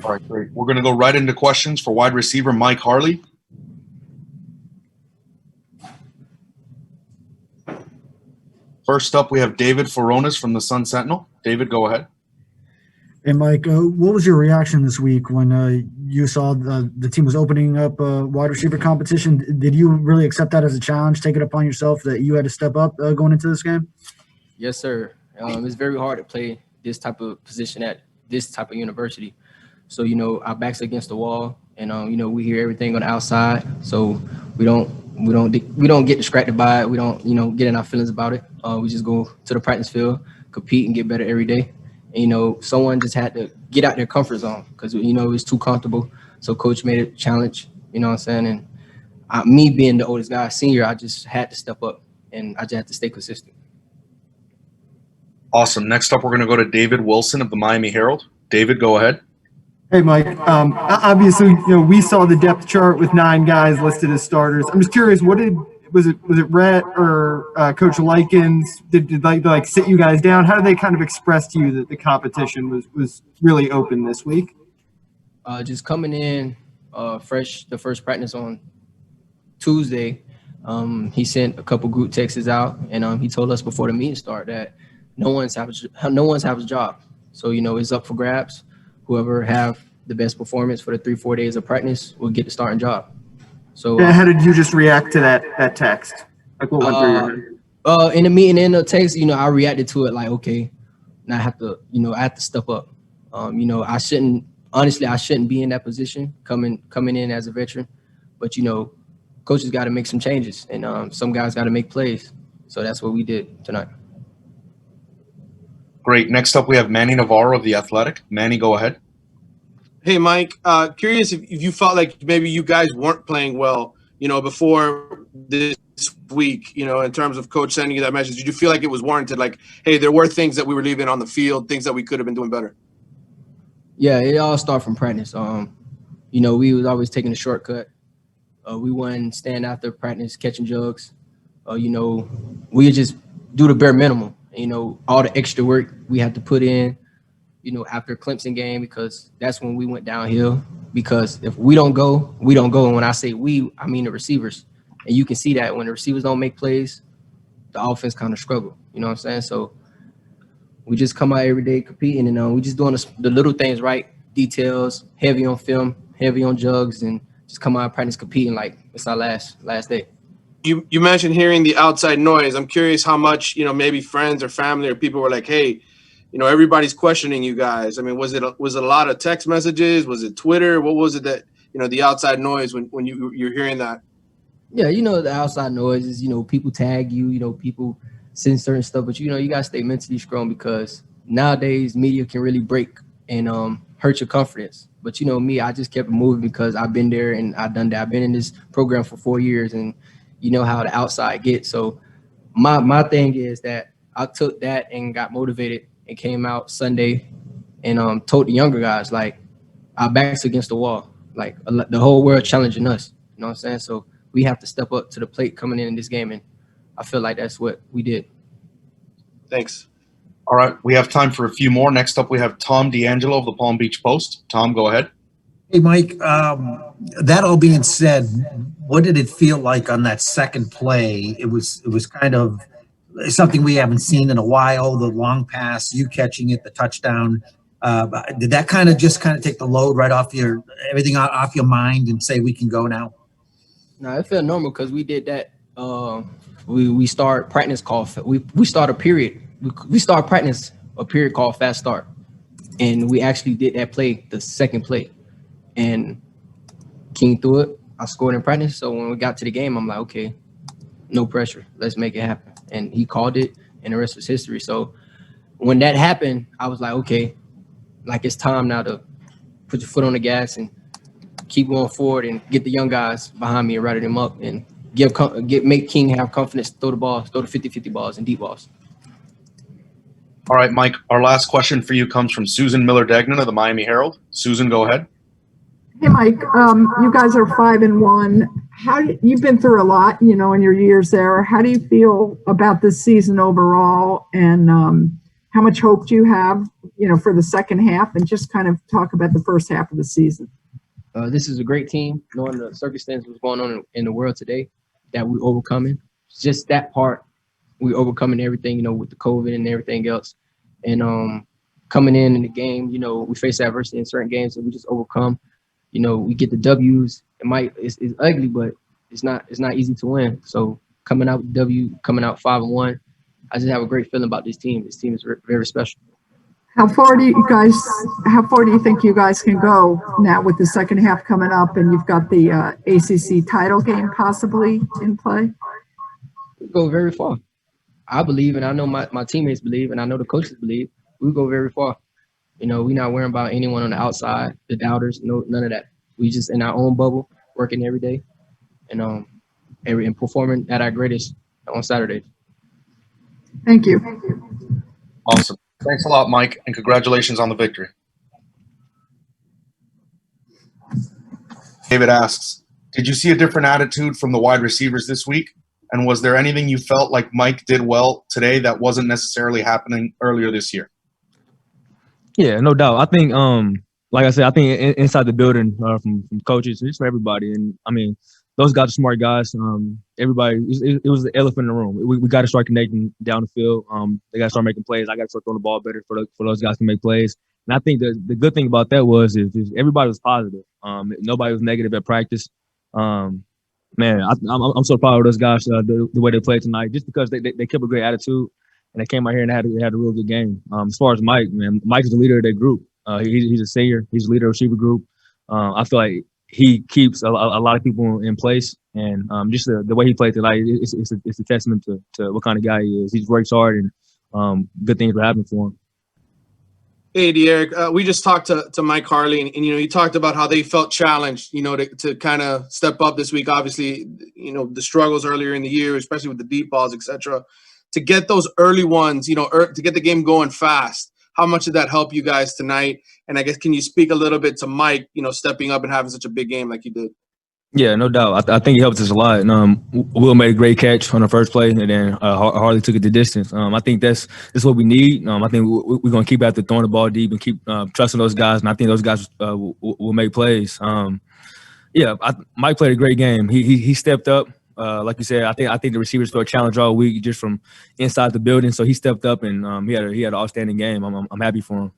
All right, great. We're going to go right into questions for wide receiver Mike Harley. First up, we have David Furones from the Sun Sentinel. David, go ahead. Hey, Mike, what was your reaction this week when you saw the team was opening up a wide receiver competition? Did you really accept that as a challenge, take it upon yourself that you had to step up going into this game? Yes, sir. It's very hard to play this type of position at this type of university. So, our back's against the wall, and, we hear everything on the outside. So we don't get distracted by it. We don't, get in our feelings about it. We just go to the practice field, compete, and get better every day. And, someone just had to get out their comfort zone because, it was too comfortable. So coach made it a challenge, you know what I'm saying? And me being the oldest guy, senior, I just had to step up, and I just had to stay consistent. Awesome. Next up, we're going to go to David Wilson of the Miami Herald. David, go ahead. Hey, Mike. Obviously, we saw the depth chart with 9 guys listed as starters. I'm just curious, was it Rhett or Coach Likens? Did they sit you guys down? How did they kind of express to you that the competition was really open this week? Just coming in fresh, the first practice on Tuesday, he sent a couple group texts out, and he told us before the meeting started that no one's have a job. So, it's up for grabs. Whoever have the best performance for the 3-4 days of practice will get the starting job. So how did you just react to that text? Like what went through your head? In the meeting, in the text, I reacted to it like, okay, now I have to step up. I shouldn't be in that position coming in as a veteran, but coaches got to make some changes, and some guys got to make plays. So that's what we did tonight. Great. Next up, we have Manny Navarro of The Athletic. Manny, go ahead. Hey, Mike, curious if you felt like maybe you guys weren't playing well, before this week, in terms of coach sending you that message. Did you feel like it was warranted? Like, hey, there were things that we were leaving on the field, things that we could have been doing better? Yeah, it all started from practice. We was always taking a shortcut. We wouldn't stand after practice catching jugs. We just do the bare minimum. All the extra work we had to put in, after Clemson game, because that's when we went downhill. Because if we don't go, we don't go. And when I say we, I mean the receivers. And you can see that when the receivers don't make plays, the offense kind of struggle. You know what I'm saying? So we just come out every day competing, and we just doing the little things right, details, heavy on film, heavy on jugs, and just come out practice competing like it's our last day. You mentioned hearing the outside noise. I'm curious how much, maybe friends or family or people were like, hey, everybody's questioning you guys. I mean, was it a lot of text messages? Was it Twitter? What was it that, the outside noise when you're hearing that? Yeah, the outside noise is, people tag you, people send certain stuff, but, you got to stay mentally strong because nowadays media can really break and hurt your confidence. But, me, I just kept moving because I've been there and I've done that. I've been in this program for 4 years, and you know how the outside gets. So my thing is that I took that and got motivated and came out Sunday and told the younger guys, like, our back's against the wall. Like, the whole world challenging us. You know what I'm saying? So we have to step up to the plate coming in this game, and I feel like that's what we did. Thanks. All right. We have time for a few more. Next up, we have Tom D'Angelo of the Palm Beach Post. Tom, go ahead. Hey, Mike, that all being said, what did it feel like on that second play? It was kind of something we haven't seen in a while, the long pass, you catching it, the touchdown. Did that kind of take the load right off everything off your mind and say we can go now? No, it felt normal because we did that. We start practice call. We start a period. We start practice a period called fast start, and we actually did that play, the second play, and King threw it. I scored in practice. So when we got to the game, I'm like, okay, no pressure. Let's make it happen. And he called it, and the rest was history. So when that happened, I was like, okay, like it's time now to put your foot on the gas and keep going forward and get the young guys behind me and ride them up and make King have confidence to throw the ball, throw the 50-50 balls and deep balls. All right, Mike, our last question for you comes from Susan Miller-Degnan of the Miami Herald. Susan, go ahead. Hey, Mike, you guys are 5-1. You've been through a lot, in your years there. How do you feel about this season overall? And how much hope do you have, for the second half, and just kind of talk about the first half of the season? This is a great team, knowing the circumstances what's going on in the world today, that we're overcoming. Just that part, we're overcoming everything, with the COVID and everything else. And coming in the game, we face adversity in certain games, and we just overcome. We get the W's. It's ugly, but it's not easy to win. So coming out with W, coming out 5-1, I just have a great feeling about this team. This team is very special. How far do you think you guys can go now with the second half coming up, and you've got the ACC title game possibly in play? We go very far. I believe, and I know my teammates believe, and I know the coaches believe, we go very far. We're not worrying about anyone on the outside, the doubters, none of that. We just in our own bubble, working every day, and performing at our greatest on Saturdays. Thank you. Awesome. Thanks a lot, Mike, and congratulations on the victory. David asks, did you see a different attitude from the wide receivers this week? And was there anything you felt like Mike did well today that wasn't necessarily happening earlier this year? Yeah, no doubt. I think, like I said, I think inside the building from coaches, just for everybody. And I mean, those guys are smart guys. Everybody, it was the elephant in the room. We got to start connecting down the field. They got to start making plays. I got to start throwing the ball better for those guys to make plays. And I think the good thing about that is everybody was positive. Nobody was negative at practice. Man, I'm so proud of those guys, the way they played tonight, just because they kept a great attitude and they came out here and they had a real good game. As far as Mike, man, Mike's the leader of that group. He's a senior. He's the leader of the receiver group. I feel like he keeps a lot of people in place, and just the way he played tonight, it's a testament to what kind of guy he is. He works hard, and good things are happening for him. Hey, De'Eric, we just talked to Mike Harley, and he talked about how they felt challenged, to kind of step up this week. Obviously, the struggles earlier in the year, especially with the deep balls, etc. To get those early ones, to get the game going fast. How much did that help you guys tonight? And I guess, can you speak a little bit to Mike, stepping up and having such a big game like he did? Yeah, no doubt. I think he helped us a lot. Will made a great catch on the first play, and then Harley took it the distance. I think that's what we need. I think we're going to keep after throwing the ball deep and keep trusting those guys, and I think those guys will make plays. Mike played a great game. He stepped up. Like you said, I think the receivers felt challenged all week just from inside the building. So he stepped up, and he had an outstanding game. I'm happy for him.